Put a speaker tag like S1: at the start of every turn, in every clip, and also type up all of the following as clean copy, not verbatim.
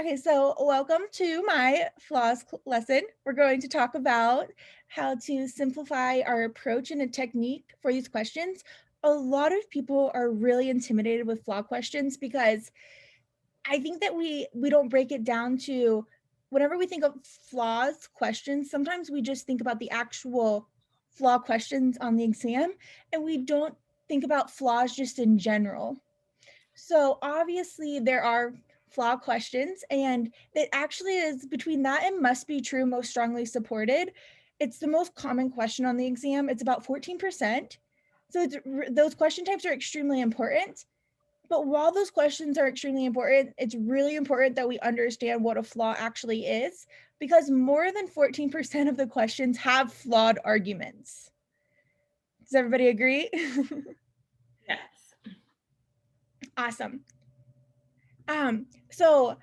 S1: Okay, so welcome to my flaws lesson. We're going to talk about how to simplify our approach and a technique for these questions. A lot of people are really intimidated with flaw questions because I think that we don't break it down to whenever we think of flaws questions, sometimes we just think about the actual flaw questions on the exam and we don't think about flaws just in general. So obviously there are flaw questions, and it actually is between that and must be true most strongly supported. It's the most common question on the exam. It's about 14%. So those question types are extremely important. But while those questions are extremely important, it's really important that we understand what a flaw actually is, because more than 14% of the questions have flawed arguments. Does everybody agree?
S2: Yes.
S1: Awesome. So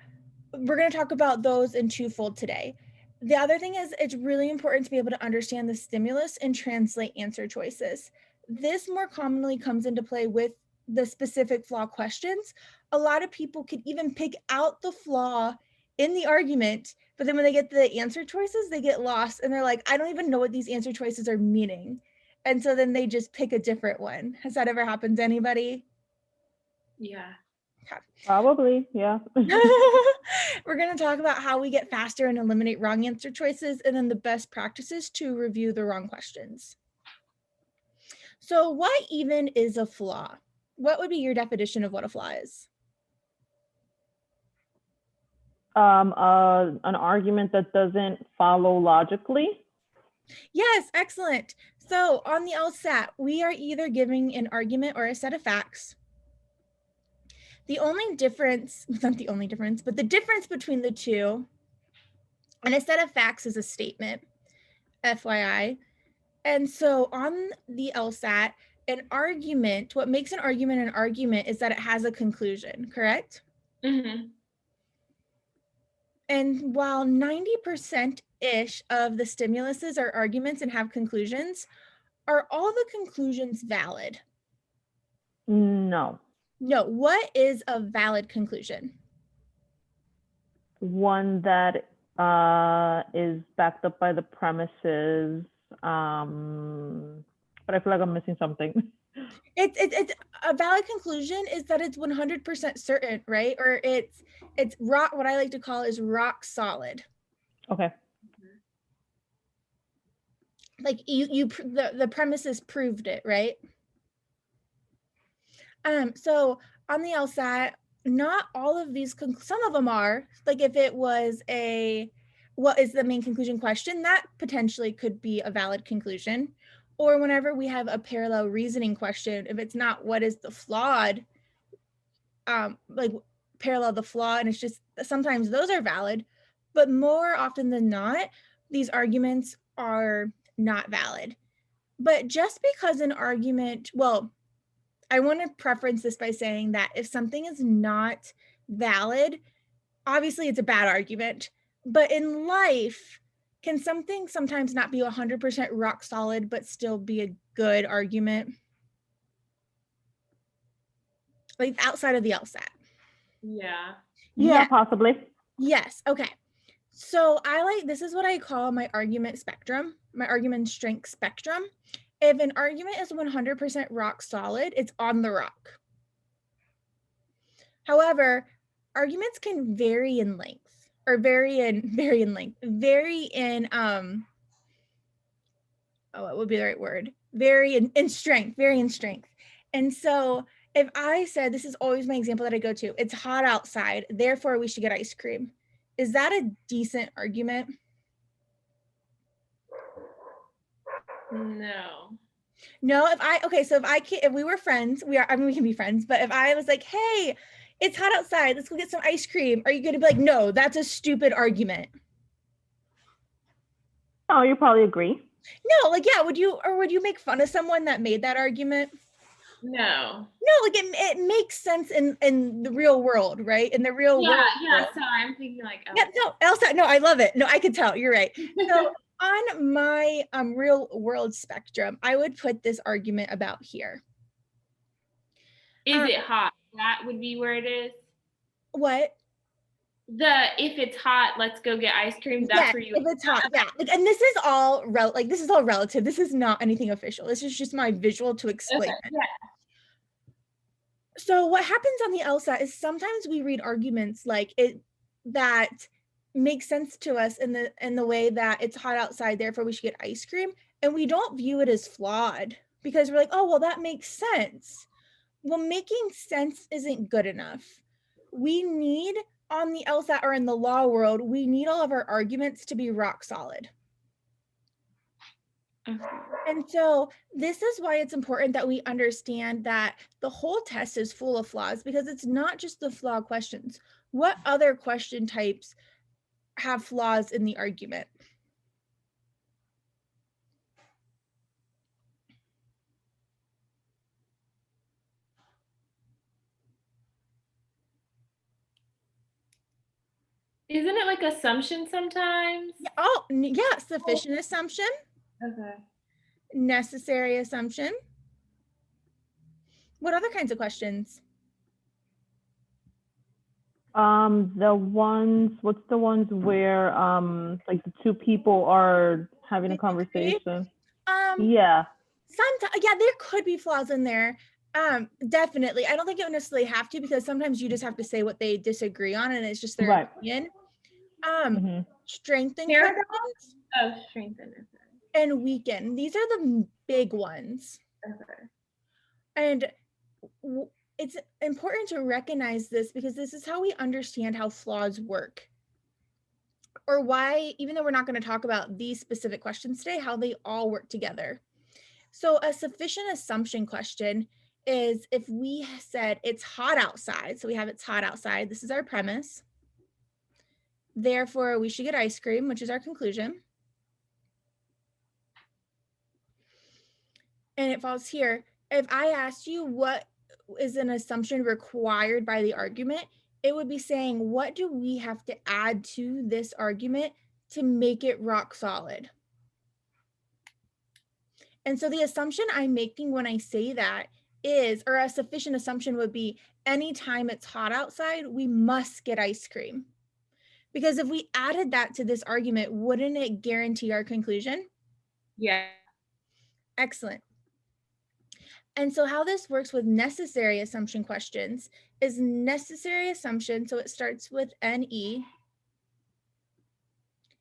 S1: we're going to talk about those in twofold today. The other thing is it's really important to be able to understand the stimulus and translate answer choices. This more commonly comes into play with the specific flaw questions. A lot of people could even pick out the flaw in the argument, but then when they get the answer choices, they get lost and they're like, I don't even know what these answer choices are meaning. And so then they just pick a different one. Has that ever happened to anybody?
S2: Yeah.
S1: Okay.
S3: Probably, yeah.
S1: We're going to talk about how we get faster and eliminate wrong answer choices, and then the best practices to review the wrong questions. So, what even is a flaw? What would be your definition of what a flaw is?
S3: An argument that doesn't follow logically.
S1: Yes, excellent. So, on the LSAT, we are either giving an argument or a set of facts. The only difference, not the only difference, but the difference between the two, and a set of facts is a statement, FYI. And so on the LSAT, an argument, what makes an argument is that it has a conclusion, correct?
S2: Mm-hmm.
S1: And while 90%-ish of the stimuluses are arguments and have conclusions, are all the conclusions valid?
S3: No.
S1: No. What is a valid conclusion?
S3: One that is backed up by the premises. But I feel like I'm missing something.
S1: It's a valid conclusion is that it's 100% certain, right? Or it's rock, what I like to call is rock solid.
S3: Okay.
S1: Like the premises proved it, right? So on the LSAT, not all of these, some of them are, like if it was a, what is the main conclusion question, that potentially could be a valid conclusion. Or whenever we have a parallel reasoning question, if it's not what is the flawed, like parallel the flaw, and it's just, sometimes those are valid, but more often than not, these arguments are not valid. But just because an argument, well, I want to preference this by saying that if something is not valid, obviously it's a bad argument. But in life, can something sometimes not be 100% rock solid, but still be a good argument? Like outside of the LSAT.
S2: Yeah.
S3: Yeah, possibly.
S1: Yes. Okay. So this is what I call my argument spectrum, my argument strength spectrum. If an argument is 100% rock solid, it's on the rock. However, arguments can vary in length, or vary in what would be the right word? Vary in strength. And so if I said, this is always my example that I go to, it's hot outside, therefore we should get ice cream. Is that a decent argument?
S2: No.
S1: No, if we were friends, we can be friends, but if I was like, hey, it's hot outside, let's go get some ice cream, are you going to be like, no, that's a stupid argument?
S3: Oh, you probably agree.
S1: No, like, yeah, would you make fun of someone that made that argument?
S2: No.
S1: No, like it makes sense in the real world, right? In the real world.
S2: Yeah. Sorry, I'm thinking like.
S1: Yeah, no, Elsa, no, I love it. No, I could tell. You're right. So on my real world spectrum, I would put this argument about here.
S2: Is it hot? That would be where it is.
S1: What?
S2: if it's hot, let's go get ice cream. That's
S1: Yeah,
S2: where you.
S1: if it's hot, yeah. Like, and this is all this is all relative. This is not anything official. This is just my visual to explain
S2: Okay.
S1: it.
S2: Yeah.
S1: So what happens on the LSAT is sometimes we read arguments like it that make sense to us in the way that it's hot outside, therefore we should get ice cream, and we don't view it as flawed because we're like, oh, well, that makes sense. Well, making sense isn't good enough. We need on the LSAT or in the law world, we need all of our arguments to be rock solid. And so this is why it's important that we understand that the whole test is full of flaws, because it's not just the flaw questions. What other question types have flaws in the argument?
S2: Isn't it like assumption sometimes?
S1: Oh, yeah, sufficient assumption,
S2: Okay.
S1: necessary assumption. What other kinds of questions?
S3: What's the ones where like the two people are having a conversation? Yeah.
S1: Sometimes, yeah, there could be flaws in there. Definitely. I don't think it would necessarily have to, because sometimes you just have to say what they disagree on and it's just their
S3: Right.
S1: opinion.
S3: Mhm.
S1: Strengthen
S2: Paradox?
S1: questions
S2: Oh, strengthen.
S1: and weaken. These are the big ones.
S2: Okay.
S1: And it's important to recognize this because this is how we understand how flaws work, or why, even though we're not going to talk about these specific questions today, how they all work together. So a sufficient assumption question is if we said it's hot outside, so we have it's hot outside, this is our premise, therefore we should get ice cream, which is our conclusion. And it falls here. If I asked you what is an assumption required by the argument, it would be saying, what do we have to add to this argument to make it rock solid? And so the assumption I'm making when I say that is, or a sufficient assumption would be, anytime it's hot outside, we must get ice cream. Because if we added that to this argument, wouldn't it guarantee our conclusion?
S2: Yeah.
S1: Excellent. And so how this works with necessary assumption questions is necessary assumption, so it starts with NE.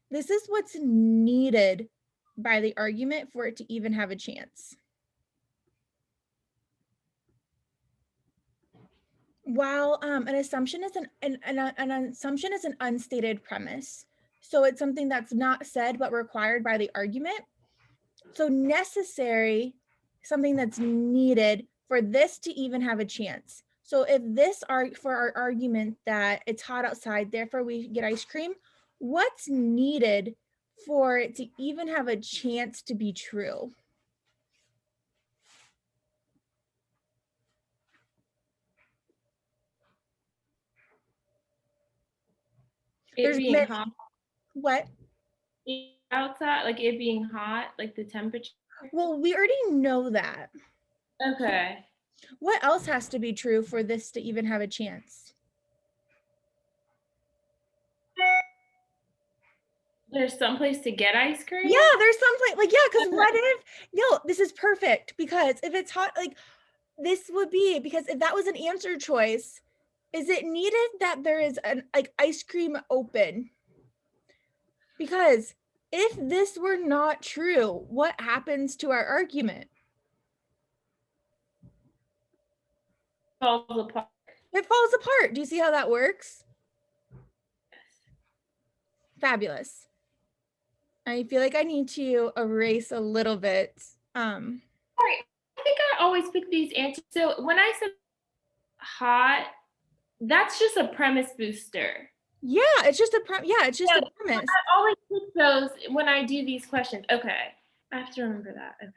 S1: This is what's needed by the argument for it to even have a chance. While an assumption is an assumption is an unstated premise. So it's something that's not said but required by the argument. So necessary, something that's needed for this to even have a chance. So if this for our argument that it's hot outside, therefore we get ice cream, what's needed for it to even have a chance to be true?
S2: It being hot.
S1: What?
S2: Outside, like it being hot, like the temperature.
S1: Well, we already know that.
S2: Okay.
S1: What else has to be true for this to even have a chance?
S2: There's someplace to get ice cream?
S1: Yeah, there's someplace, like, yeah, because what if, no, this is perfect, because if it's hot, like, this would be, because if that was an answer choice, is it needed that there is an, like, ice cream open? Because if this were not true, what happens to our argument?
S2: Falls apart.
S1: It falls apart. Do you see how that works? Fabulous. I feel like I need to erase a little bit.
S2: Sorry, I think I always pick these answers. So when I said hot, that's just a premise booster.
S1: Yeah, it's just a it's just a premise.
S2: I always pick those when I do these questions. Okay, I have to remember that. Okay.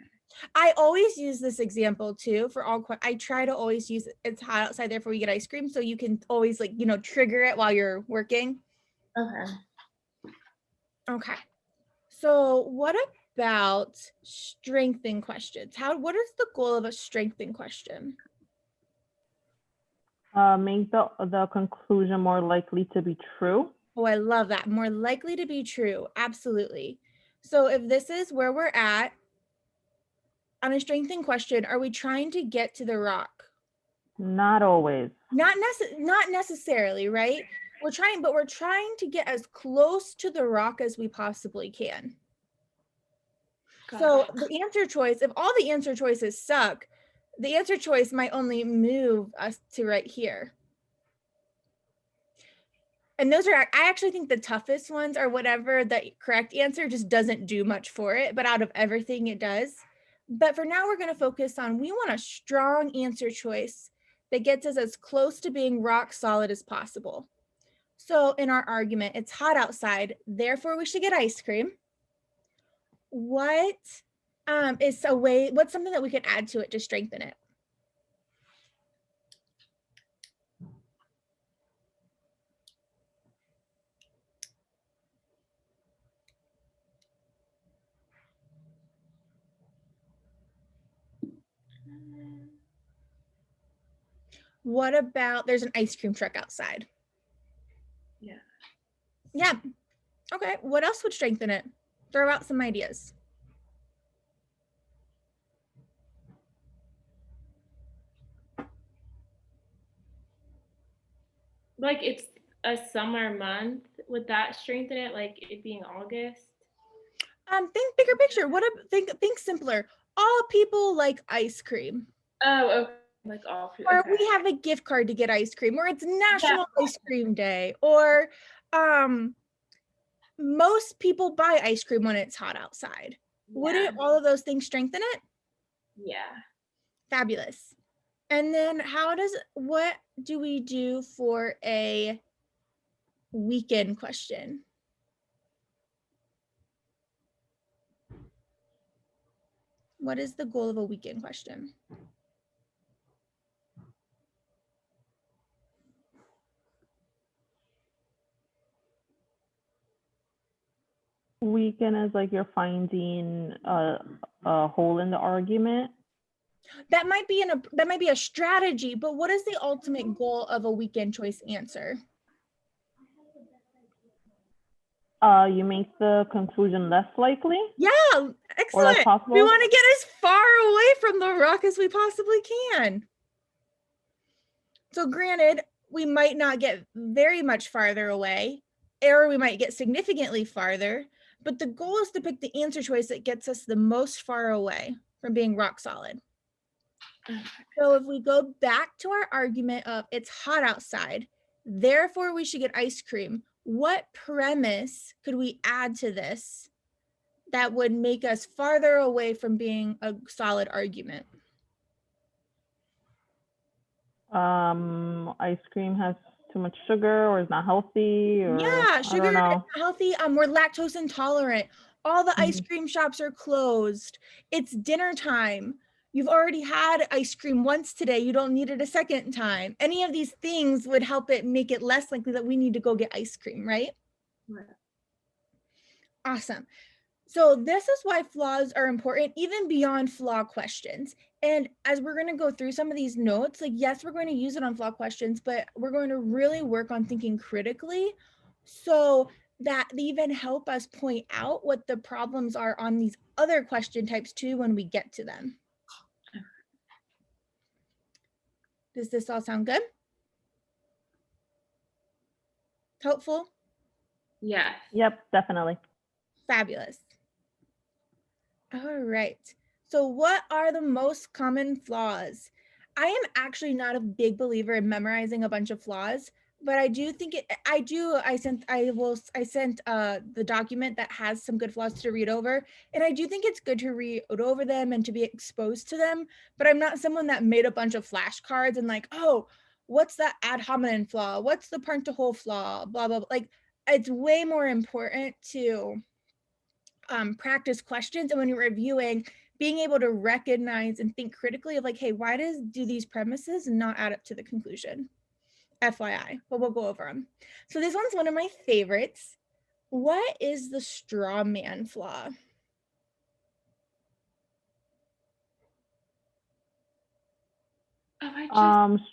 S1: I always use this example too for all. I try to always use it's hot outside, therefore we get ice cream, so you can always, like, you know, trigger it while you're working.
S2: Okay.
S1: Okay. So what about strengthen questions? What is the goal of a strengthen question?
S3: Make the conclusion more likely to be true.
S1: Oh, I love that. More likely to be true. Absolutely. So if this is where we're at on a strengthening question, are we trying to get to the rock?
S3: Not always.
S1: Not necessarily, right? We're trying to get as close to the rock as we possibly can. So the answer choice, if all the answer choices suck, the answer choice might only move us to right here. And those are, I actually think the toughest ones are whatever the correct answer just doesn't do much for it, but out of everything it does. But for now, we're going to focus on, we want a strong answer choice that gets us as close to being rock solid as possible. So in our argument, it's hot outside, therefore we should get ice cream. What is a way, what's something that we could add to it to strengthen it? What about, there's an ice cream truck outside?
S2: Yeah.
S1: Yeah. Okay. What else would strengthen it? Throw out some ideas.
S2: Like it's a summer month. Would that strengthen it? Like it being August?
S1: Think bigger picture. Think simpler. All people like ice cream.
S2: Oh, okay. Like all food.
S1: Or
S2: Okay.
S1: we have a gift card to get ice cream, or it's National Ice Cream Day, or most people buy ice cream when it's hot outside.
S2: Yeah.
S1: Wouldn't all of those things strengthen it?
S2: Yeah.
S1: Fabulous. And then what do we do for a weekend question? What is the goal of a weekend question?
S3: Weekend is like you're finding a hole in the argument.
S1: That might be a strategy, but what is the ultimate goal of a weekend choice answer?
S3: You make the conclusion less likely.
S1: Yeah, excellent.
S3: Or less possible.
S1: We want to get as far away from the rock as we possibly can. So granted, we might not get very much farther away, or we might get significantly farther, but the goal is to pick the answer choice that gets us the most far away from being rock solid. So if we go back to our argument of it's hot outside, therefore we should get ice cream, what premise could we add to this that would make us farther away from being a solid argument?
S3: Ice cream has too much sugar or is not healthy, or
S1: Yeah, sugar is not
S3: I
S1: healthy. We're lactose intolerant. All the ice cream shops are closed. It's dinner time. You've already had ice cream once today. You don't need it a second time. Any of these things would help it make it less likely that we need to go get ice cream, right?
S2: Right.
S1: Awesome. So this is why flaws are important, even beyond flaw questions. And as we're going to go through some of these notes, like, yes, we're going to use it on flaw questions, but we're going to really work on thinking critically so that they even help us point out what the problems are on these other question types too when we get to them. Does this all sound good? Helpful?
S2: Yeah.
S3: Yep, definitely.
S1: Fabulous. All right. So what are the most common flaws? I am actually not a big believer in memorizing a bunch of flaws, but I do think I sent the document that has some good flaws to read over, and I do think it's good to read over them and to be exposed to them, but I'm not someone that made a bunch of flashcards and like, oh, what's that ad hominem flaw? What's the part to whole flaw? Blah, blah, blah. Like, it's way more important to practice questions, and when you're reviewing, being able to recognize and think critically of like, hey, why do these premises not add up to the conclusion? FYI, but we'll go over them. So this one's one of my favorites. What is the straw man flaw?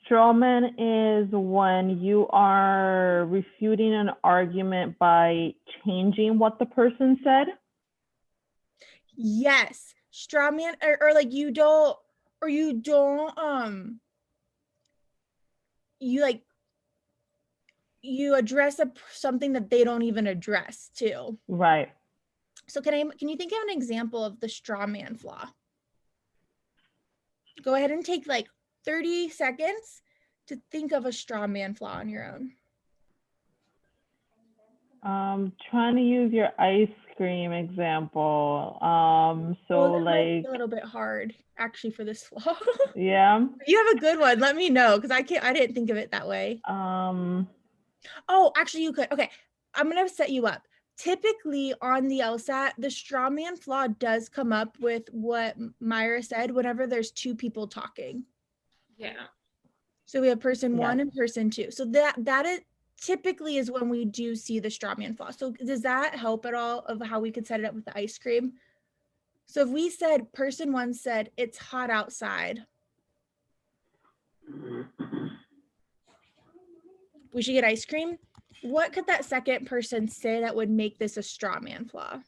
S3: Straw man is when you are refuting an argument by changing what the person said.
S1: Yes, straw man, or like you don't you address something that they don't even address too.
S3: Right.
S1: So can you think of an example of the straw man flaw? Go ahead and take like 30 seconds to think of a straw man flaw on your own.
S3: Trying to use your ice cream example. So
S1: that might be
S3: like
S1: a little bit hard actually for this flaw.
S3: Yeah.
S1: You have a good one. Let me know because I didn't think of it that way. Oh, actually you could. Okay. I'm gonna set you up. Typically on the LSAT, the straw man flaw does come up with what Myra said whenever there's two people talking.
S2: Yeah.
S1: So we have person one and person two. So that is typically is when we do see the straw man flaw. So does that help at all of how we could set it up with the ice cream? So if we said person one said it's hot outside, we should get ice cream. What could that second person say that would make this a straw man flaw?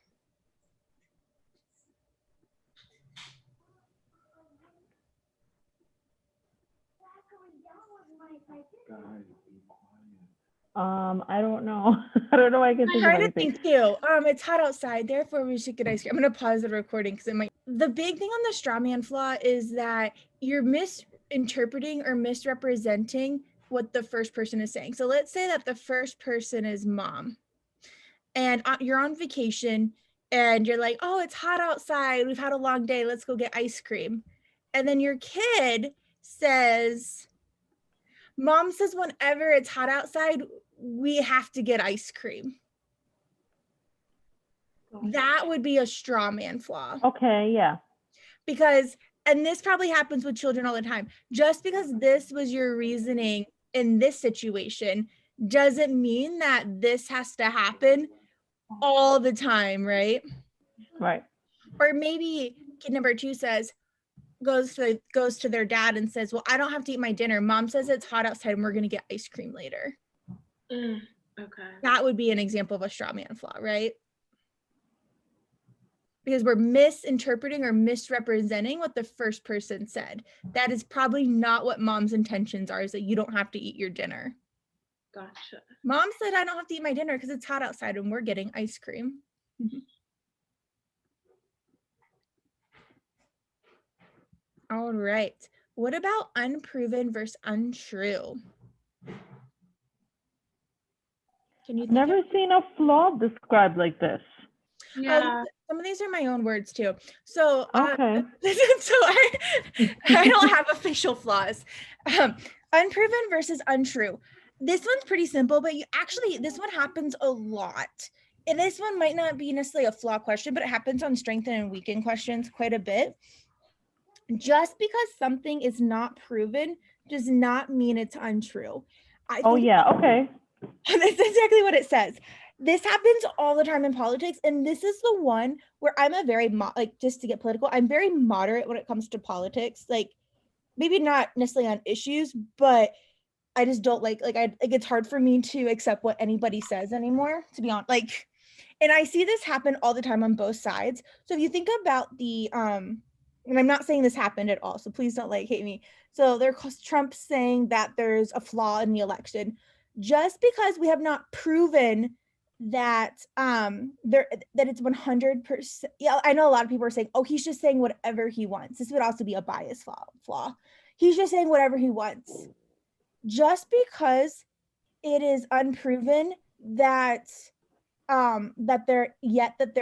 S3: I don't know. I don't know. I can think of anything.
S1: Think too. It's hot outside, therefore we should get ice cream. I'm gonna pause the recording because it might. The big thing on the straw man flaw is that you're misinterpreting or misrepresenting what the first person is saying. So let's say that the first person is mom, and you're on vacation, and you're like, "Oh, it's hot outside. We've had a long day. Let's go get ice cream," and then your kid says, "Mom says whenever it's hot outside, we have to get ice cream." That would be a straw man flaw.
S3: Okay, yeah.
S1: Because, and this probably happens with children all the time, just because this was your reasoning in this situation doesn't mean that this has to happen all the time, right?
S3: Right.
S1: Or maybe kid number two goes to their dad and says, "Well, I don't have to eat my dinner. Mom says it's hot outside and we're going to get ice cream later."
S2: Okay.
S1: That would be an example of a straw man flaw, right? Because we're misinterpreting or misrepresenting what the first person said. That is probably not what mom's intentions are, is that you don't have to eat your dinner.
S2: Gotcha.
S1: Mom said I don't have to eat my dinner because it's hot outside and we're getting ice cream. All right. What about unproven versus untrue? Can you think
S3: Never seen a flaw described like this.
S2: Yeah.
S1: Some of these are my own words too. So
S3: okay.
S1: So I don't have official flaws. Unproven versus untrue. This one's pretty simple, but this one happens a lot. And this one might not be necessarily a flaw question, but it happens on strengthen and weaken questions quite a bit. Just because something is not proven does not mean it's untrue.
S3: Okay.
S1: That's exactly what it says. This happens all the time in politics, and this is the one where I'm a very just to get political, I'm very moderate when it comes to politics. Like, maybe not necessarily on issues, but I just don't it's hard for me to accept what anybody says anymore, to be honest. Like, and I see this happen all the time on both sides. So if you think about the and I'm not saying this happened at all, so please don't hate me. So Trump saying that there's a flaw in the election. Just because we have not proven that that it's 100%. Yeah, I know a lot of people are saying, "Oh, he's just saying whatever he wants." This would also be a bias flaw. He's just saying whatever he wants. Just because it is unproven that there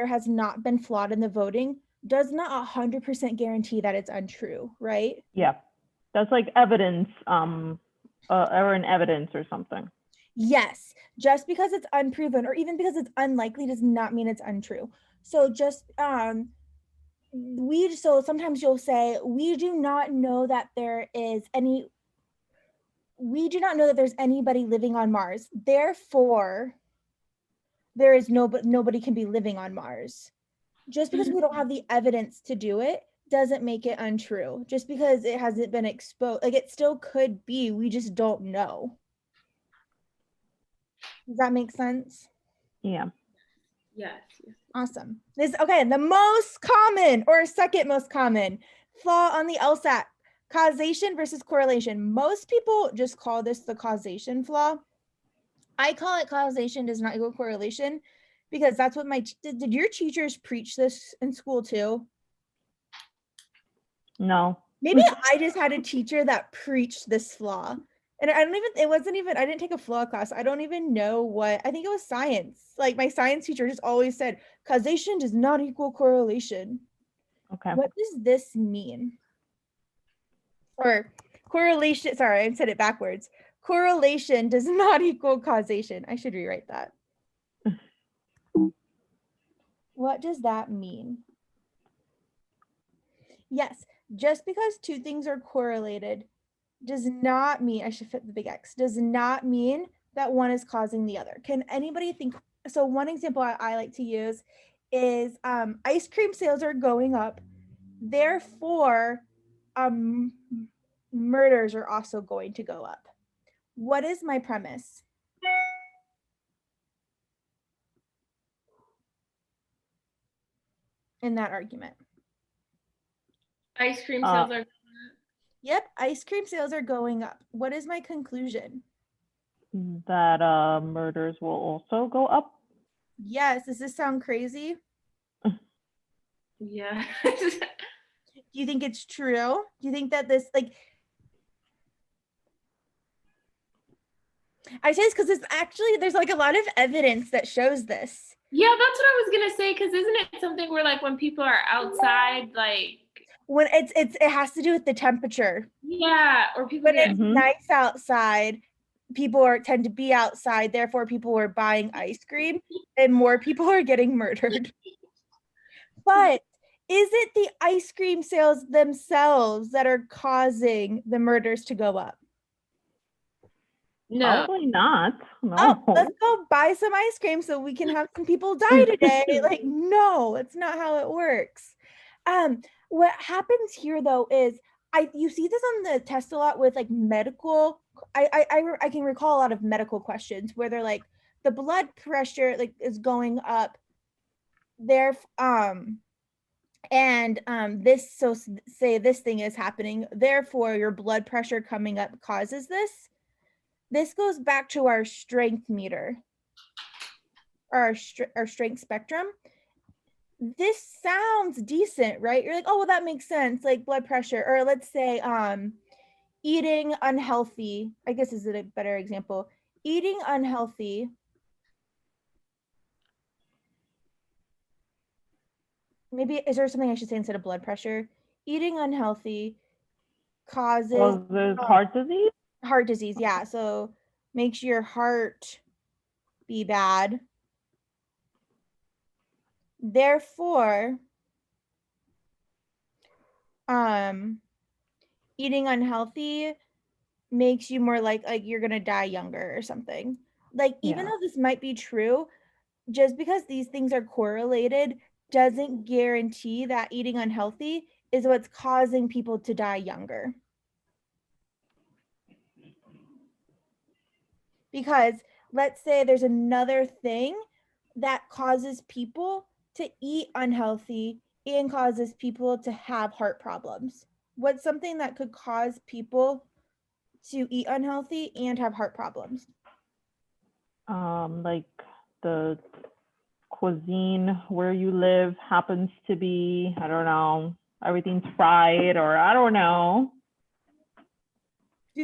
S1: has not been flawed in the voting does not 100% guarantee that it's untrue, right?
S3: Yeah, that's like evidence, or an evidence or something.
S1: Yes, just because it's unproven or even because it's unlikely does not mean it's untrue. So just so sometimes you'll say we do not know that there's anybody living on Mars. Therefore, nobody can be living on Mars. Just because we don't have the evidence to do it doesn't make it untrue. Just because it hasn't been exposed, like it still could be, we just don't know. Does that make sense?
S3: Yeah.
S2: Yes.
S1: Awesome. Okay, the most common or second most common flaw on the LSAT, causation versus correlation. Most people just call this the causation flaw. I call it causation does not equal correlation because that's what did your teachers preach this in school too?
S3: No.
S1: Maybe I just had a teacher that preached this flaw. And I didn't take a flaw class. I don't even know what, I think it was science. Like my science teacher just always said, causation does not equal correlation.
S3: Okay.
S1: What does this mean? Or correlation, sorry, I said it backwards. Correlation does not equal causation. I should rewrite that. What does that mean? Yes, just because two things are correlated does not mean, I should fit the big X, does not mean that one is causing the other. Can anybody think? So one example I like to use is ice cream sales are going up. Therefore, murders are also going to go up. What is my premise? In that argument?
S2: Ice cream sales are.
S1: Yep, ice cream sales are going up. What is my conclusion?
S3: That murders will also go up.
S1: Yes, does this sound crazy?
S2: Yeah.
S1: Do you think it's true? Do you think that this, like, I say this because it's actually, there's like a lot of evidence that shows this.
S2: Yeah, that's what I was gonna say. Because isn't it something where like when people are outside, like
S1: When it has to do with the temperature.
S2: yeah, or people
S1: When
S2: get
S1: it's nice outside, people tend to be outside. Therefore, people are buying ice cream, and more people are getting murdered. But is it the ice cream sales themselves that are causing the murders to go up?
S2: no.
S3: Probably not. No.
S1: Oh, let's go buy some ice cream so we can have some people die today. Like, no, it's not how it works. What happens here though is you see this on the test a lot with like medical. I can recall a lot of medical questions where they're like the blood pressure like is going up. There, this, so say this thing is happening. Therefore, your blood pressure coming up causes this. This goes back to our strength meter, our strength spectrum. This sounds decent, right? You're like, oh, well, that makes sense, like blood pressure, or let's say eating unhealthy, I guess is a better example. Eating unhealthy, maybe, is there something I should say instead of blood pressure? Eating unhealthy causes
S3: there's heart disease?
S1: Heart disease, yeah. So makes your heart be bad. Therefore, eating unhealthy makes you more like you're gonna die younger or something. Like, even though this might be true, just because these things are correlated doesn't guarantee that eating unhealthy is what's causing people to die younger. Because let's say there's another thing that causes people to eat unhealthy and causes people to have heart problems. What's something that could cause people to eat unhealthy and have heart problems?
S3: Like the cuisine where you live happens to be, I don't know, everything's fried, or I don't know.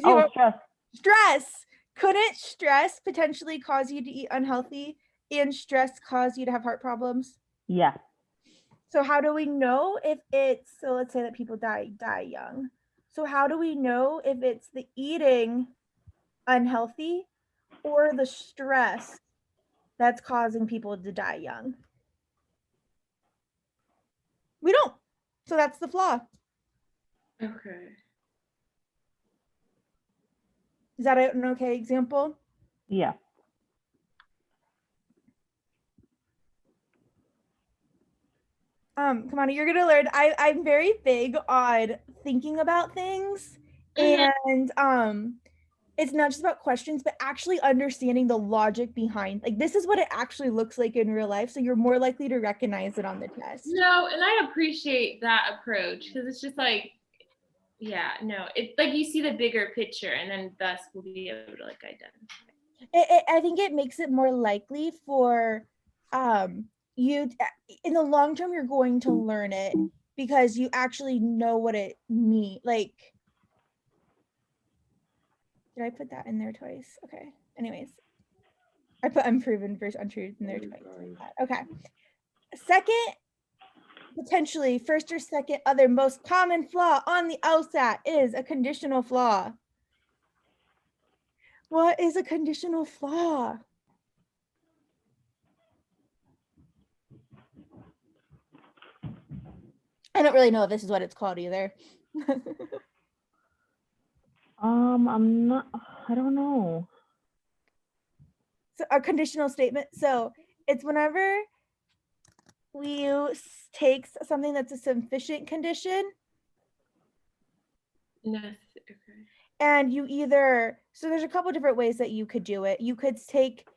S3: Oh, stress.
S1: Stress. Couldn't stress potentially cause you to eat unhealthy and stress cause you to have heart problems?
S3: Yeah.
S1: So how do we know if it's, so let's say that people die young. So how do we know if it's the eating unhealthy or the stress that's causing people to die young? We don't. So that's the flaw.
S2: Okay.
S1: Is that an okay example?
S3: Yeah.
S1: Come on, you're gonna learn. I'm very big on thinking about things, and it's not just about questions, but actually understanding the logic behind. Like, this is what it actually looks like in real life, so you're more likely to recognize it on the test.
S2: No, and I appreciate that approach because it's just like, yeah, no, it's like you see the bigger picture, and then thus we'll be able to like identify.
S1: I think it makes it more likely for you in the long term. You're going to learn it because you actually know what it means. Like, did I put that in there twice? Okay. Anyways, I put unproven versus untrue in there twice. Okay. Second, potentially first or second other most common flaw on the LSAT is a conditional flaw. What is a conditional flaw? I don't really know if this is what it's called either.
S3: I'm not, I don't know.
S1: So a conditional statement. So it's whenever we take something that's a sufficient condition.
S2: No, okay.
S1: And you either, so there's a couple different ways that you could do it. You could take,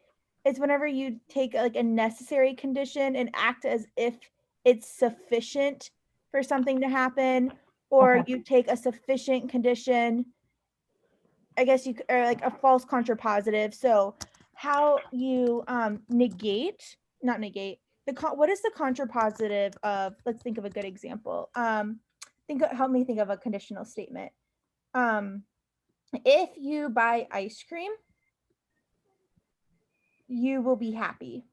S1: it's whenever you take like a necessary condition and act as if it's sufficient for something to happen, or
S3: Okay.
S1: you take a sufficient condition, I guess you could, or like a false contrapositive. So how you negate, not negate, what is the contrapositive of, let's think of a good example. Help me think of a conditional statement. If you buy ice cream, you will be happy.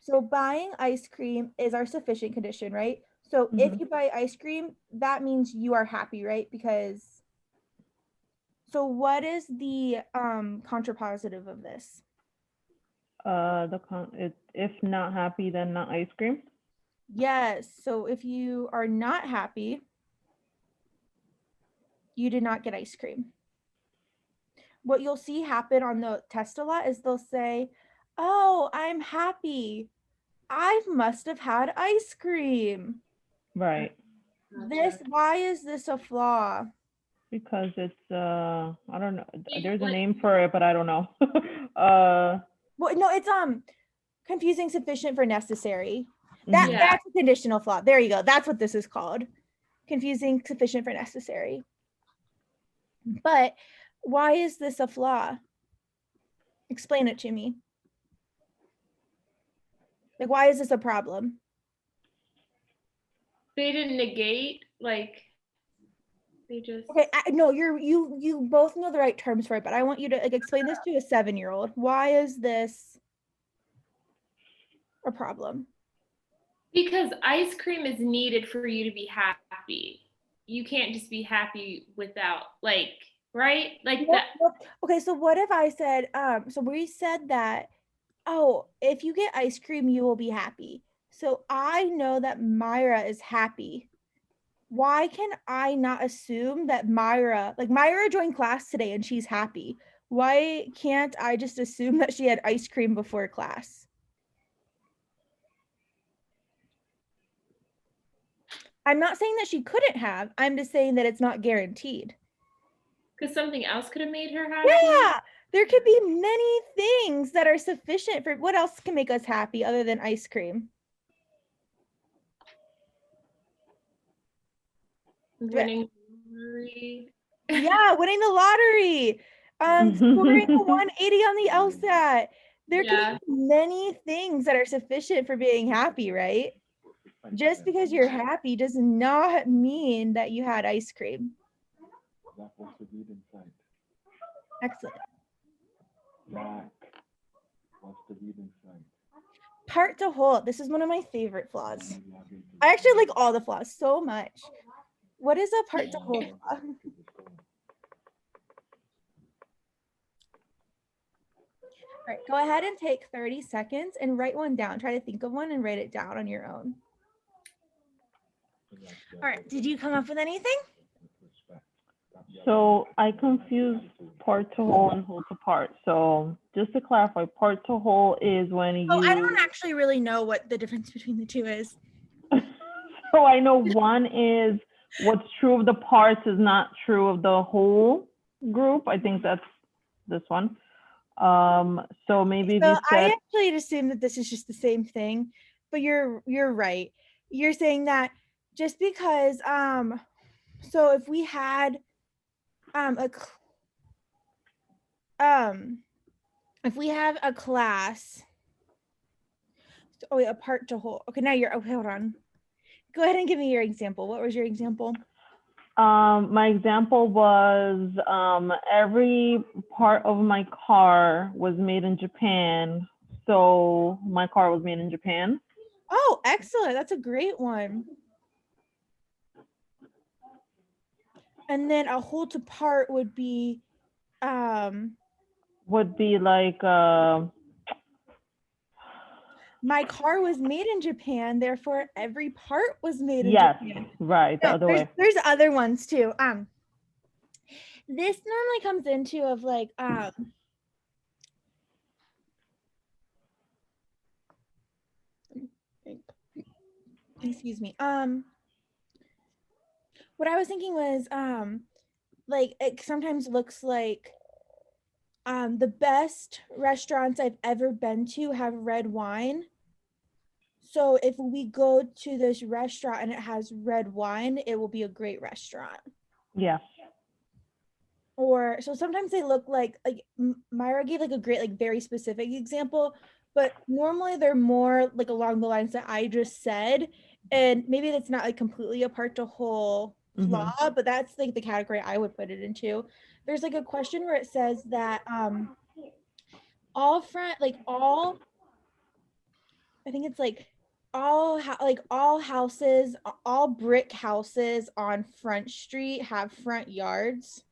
S1: So buying ice cream is our sufficient condition, right? So if you buy ice cream, that means you are happy, right? Because, so what is the contrapositive of this?
S3: If not happy, then not ice cream.
S1: Yes. So if you are not happy, you did not get ice cream. What you'll see happen on the test a lot is they'll say, "Oh, I'm happy. I must have had ice cream."
S3: Right.
S1: Why is this a flaw?
S3: Because it's I don't know. There's a
S2: Like-
S3: name for it, but I don't know.
S1: Well, no, it's confusing sufficient for necessary.
S3: Yeah.
S1: That's a conditional flaw. There you go. That's what this is called. Confusing sufficient for necessary. But why is this a flaw? Explain it to me. Like, why is this a problem?
S2: They didn't negate, like they just.
S1: Okay, no, you both know the right terms for it, but I want you to like explain this to a 7-year-old. Why is this a problem?
S2: Because ice cream is needed for you to be happy. You can't just be happy without, like, right? Like that.
S1: Okay, so what if I said, so we said that, oh, if you get ice cream, you will be happy. So I know that Myra is happy. Why can I not assume that Myra joined class today and she's happy? Why can't I just assume that she had ice cream before class? I'm not saying that she couldn't have. I'm just saying that it's not guaranteed.
S2: Because something else could have made her happy.
S1: Yeah, there could be many things that are sufficient for what else can make us happy other than ice cream.
S2: Winning the lottery.
S1: Yeah, winning the lottery. Scoring a 180 on the LSAT. There can be many things that are sufficient for being happy, right? Just because you're happy does not mean that you had ice cream. Excellent. Part to whole. This is one of my favorite flaws. I actually like all the flaws so much. What is a part to whole flaw? All right, go ahead and take 30 seconds and write one down. Try to think of one and write it down on your own. All right, did you come up with anything?
S3: So I confuse part to whole and whole to part. So just to clarify, part to whole is when you.
S1: Oh, I don't actually really know what the difference between the two is.
S3: So I know one is what's true of the parts is not true of the whole group. I think that's this one. So maybe if
S1: So
S3: you
S1: I
S3: said,
S1: actually assume that this is just the same thing, but you're right. You're saying that just because so if we had a if we have a class, oh wait, a part to whole. Okay, now you're okay, hold on. Go ahead and give me your example. What was your example?
S3: my example was every part of my car was made in Japan. So my car was made in Japan.
S1: Oh, excellent. That's a great one. And then a whole to part would be
S3: Would be like
S1: my car was made in Japan, therefore every part was made in
S3: yes,
S1: Japan.
S3: right, the
S1: No,
S3: other way.
S1: there's other ones too. This normally comes into of like excuse me. What I was thinking was like it sometimes looks like the best restaurants I've ever been to have red wine. So if we go to this restaurant and it has red wine, it will be a great restaurant.
S3: Yeah.
S1: Or so sometimes they look like Myra gave like a great like very specific example, but normally they're more like along the lines that I just said, and maybe that's not like completely a part to whole flaw, but that's like the category I would put it into. There's like a question where it says that all front like all I think it's like all houses, all brick houses on Front Street have front yards.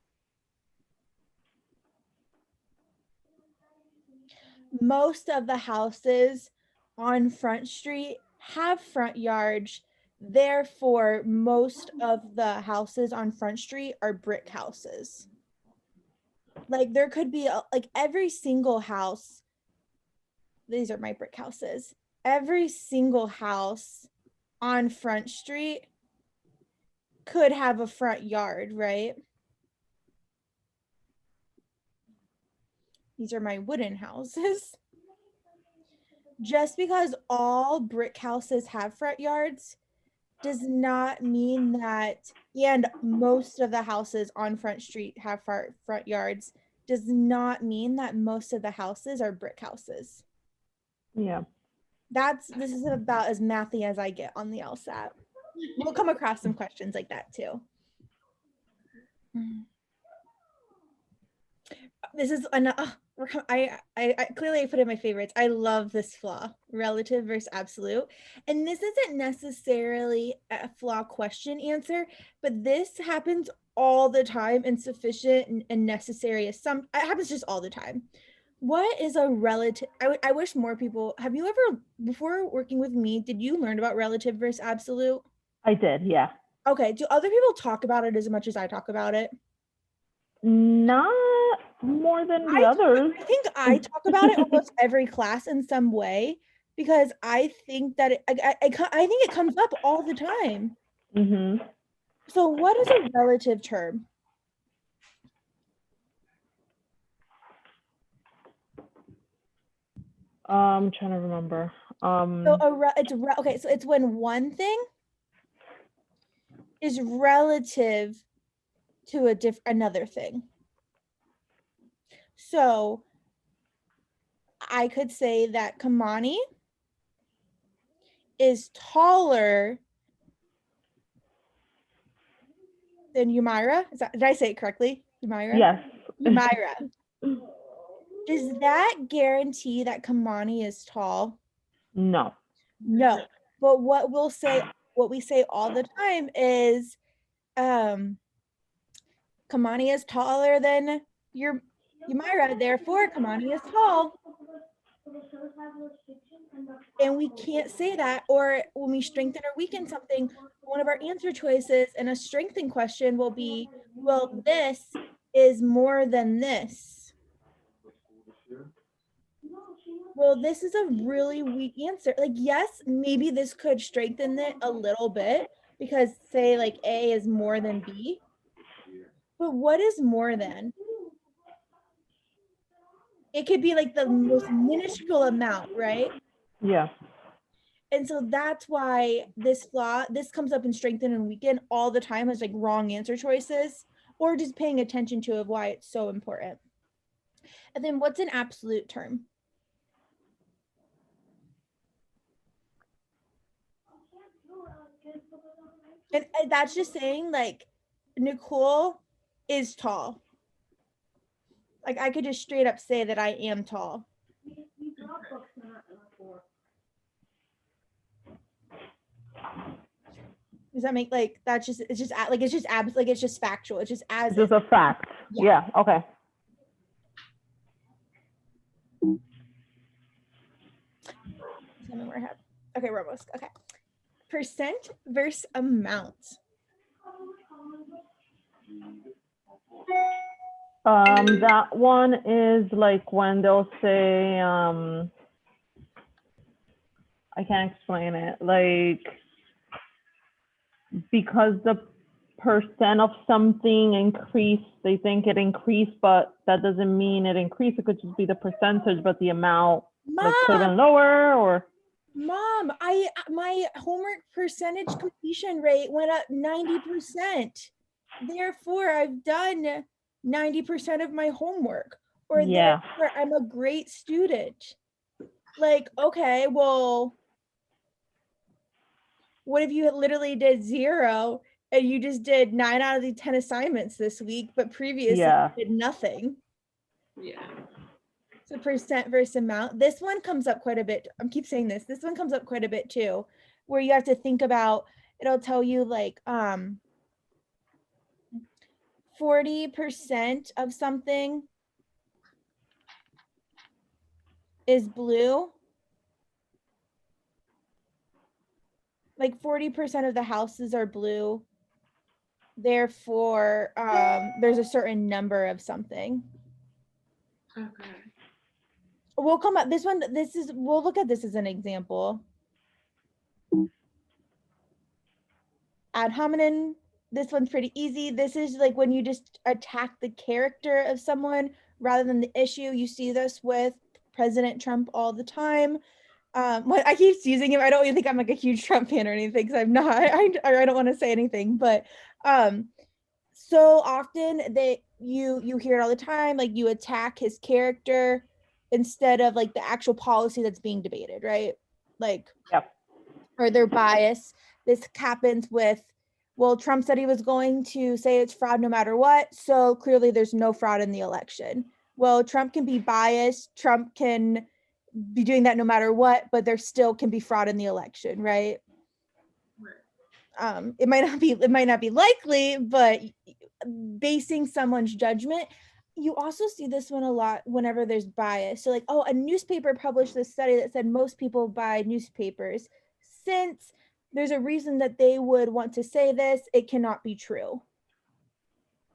S1: Most of the houses on Front Street have front yards. Therefore, most of the houses on Front Street are brick houses. Like there could be like every single house. These are my brick houses. Every single house on Front Street could have a front yard, right? These are my wooden houses. Just because all brick houses have front yards does not mean that, and most of the houses on Front Street have front yards, does not mean that most of the houses are brick houses.
S3: Yeah.
S1: This is about as mathy as I get on the LSAT. We'll come across some questions like that too. This is I clearly put in my favorites. I love this flaw, relative versus absolute. And this isn't necessarily a flaw question answer, but this happens all the time and sufficient and necessary as it happens just all the time. What is a relative? I wish more people, have you ever, before working with me, did you learn about relative versus absolute?
S3: I did, yeah.
S1: Okay, do other people talk about it as much as I talk about it?
S3: Not more than the others.
S1: I think I talk about it almost every class in some way because I think that I think it comes up all the time. So what is a relative term?
S3: I'm trying to remember.
S1: So okay, so it's when one thing is relative to another thing. So I could say that Kamani is taller than Umaira. Did I say it correctly? Umaira?
S3: Yes.
S1: Umaira. Does that guarantee that Kamani is tall?
S3: No.
S1: No. But what we say all the time is Kamani is taller than Umaira, therefore Kamani is tall. And we can't say that, or when we strengthen or weaken something, one of our answer choices in a strengthen question will be, well, this is more than this. Well, this is a really weak answer. Like, yes, maybe this could strengthen it a little bit because say like A is more than B, but what is more than? It could be like the most minuscule amount, right?
S3: Yeah.
S1: And so that's why this comes up in strengthen and weaken all the time as like wrong answer choices, or just paying attention to of why it's so important. And then what's an absolute term? And that's just saying like Nicole is tall. Like I could just straight up say that I am tall. Does that make like that's just it's just like it's just like it's just factual. It's just as
S3: It's just a fact. Yeah. Okay.
S1: Tell me where I have. Okay, we're almost okay. Percent versus amount.
S3: That one is like when they'll say, I can't explain it. Like, because the percent of something increased, they think it increased, but that doesn't mean it increased. It could just be the percentage, but the amount like could have been lower or.
S1: Mom, my homework percentage completion rate went up 90%. Therefore, I've done 90% of my homework, or
S3: Yeah.
S1: therefore I'm a great student. Like, okay, well, what if you literally did 0 and you just did 9 out of the 10 assignments this week, but previously you did nothing?
S2: Yeah.
S1: So percent versus amount. This one comes up quite a bit. I keep saying this. This one comes up quite a bit too, where you have to think about, it'll tell you like 40% of something is blue. Like 40% of the houses are blue. Therefore, there's a certain number of something.
S2: Okay.
S1: We'll come up, we'll look at this as an example. Ad hominem, this one's pretty easy. This is like when you just attack the character of someone rather than the issue. You see this with President Trump all the time. When I keep using him, I don't even think I'm like a huge Trump fan or anything, because I'm not. I don't want to say anything, but so often that you hear it all the time, like you attack his character instead of like the actual policy that's being debated, right? Like, or their bias. This happens with, well, Trump said he was going to say it's fraud no matter what, so clearly there's no fraud in the election. Well, Trump can be biased, Trump can be doing that no matter what, but there still can be fraud in the election, right? It might not be likely, but basing someone's judgment. You also see this one a lot whenever there's bias. So like, oh, a newspaper published this study that said most people buy newspapers. Since there's a reason that they would want to say this, it cannot be true.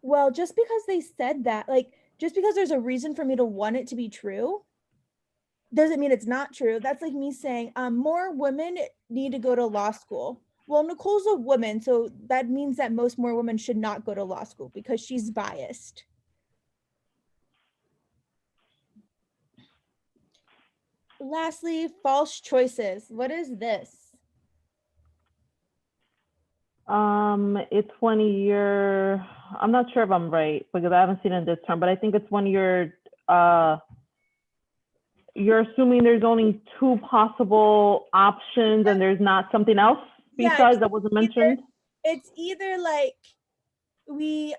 S1: Well, just because they said that, like, just because there's a reason for me to want it to be true, doesn't mean it's not true. That's like me saying, more women need to go to law school. Well, Nicole's a woman, so that means that most more women should not go to law school because she's biased. Lastly, false choices. What is this?
S3: It's when I'm not sure if I'm right because I haven't seen it in this term, but I think it's when you're assuming there's only 2 possible options and there's not something else besides that wasn't mentioned.
S1: It's either like we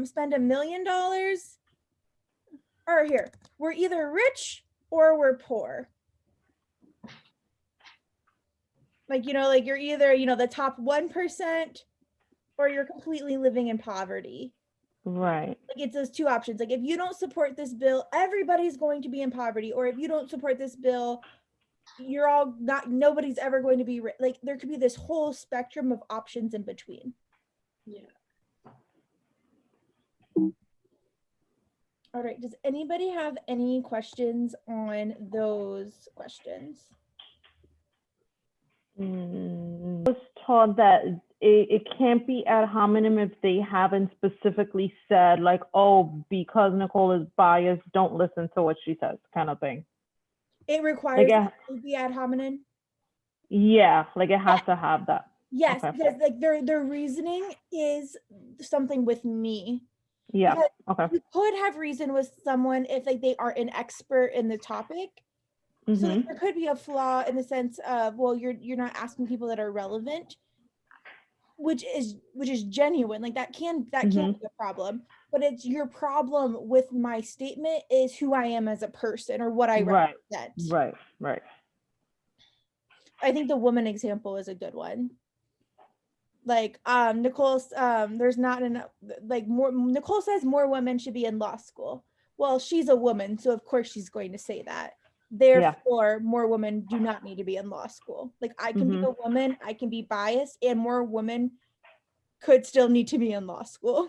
S1: spend $1 million, or here, we're either rich or we're poor. Like, like you're either, the top 1% or you're completely living in poverty.
S3: Right.
S1: Like it's those two options. Like if you don't support this bill, everybody's going to be in poverty. Or if you don't support this bill, you're all not, nobody's ever going to be like, there could be this whole spectrum of options in between.
S2: Yeah.
S1: All right, does anybody have any questions on those questions?
S3: I was taught that it can't be ad hominem if they haven't specifically said like, oh, because Nicole is biased, don't listen to what she says, kind of thing.
S1: It requires
S3: Like,
S1: the ad hominem.
S3: yeah, like it has to have that.
S1: Yes,
S3: Okay.
S1: because like their reasoning is something with me.
S3: Yeah.
S1: Because
S3: Okay.
S1: you could have reason with someone if like they are an expert in the topic. So like, there could be a flaw in the sense of, well, you're not asking people that are relevant, which is genuine. Like that can be a problem, but it's your problem with my statement is who I am as a person or what I represent.
S3: Right.
S1: I think the woman example is a good one. Like Nicole's there's not enough, like more, Nicole says more women should be in law school. Well, she's a woman, so of course she's going to say that. Therefore, more women do not need to be in law school. Like I can be a woman, I can be biased, and more women could still need to be in law school.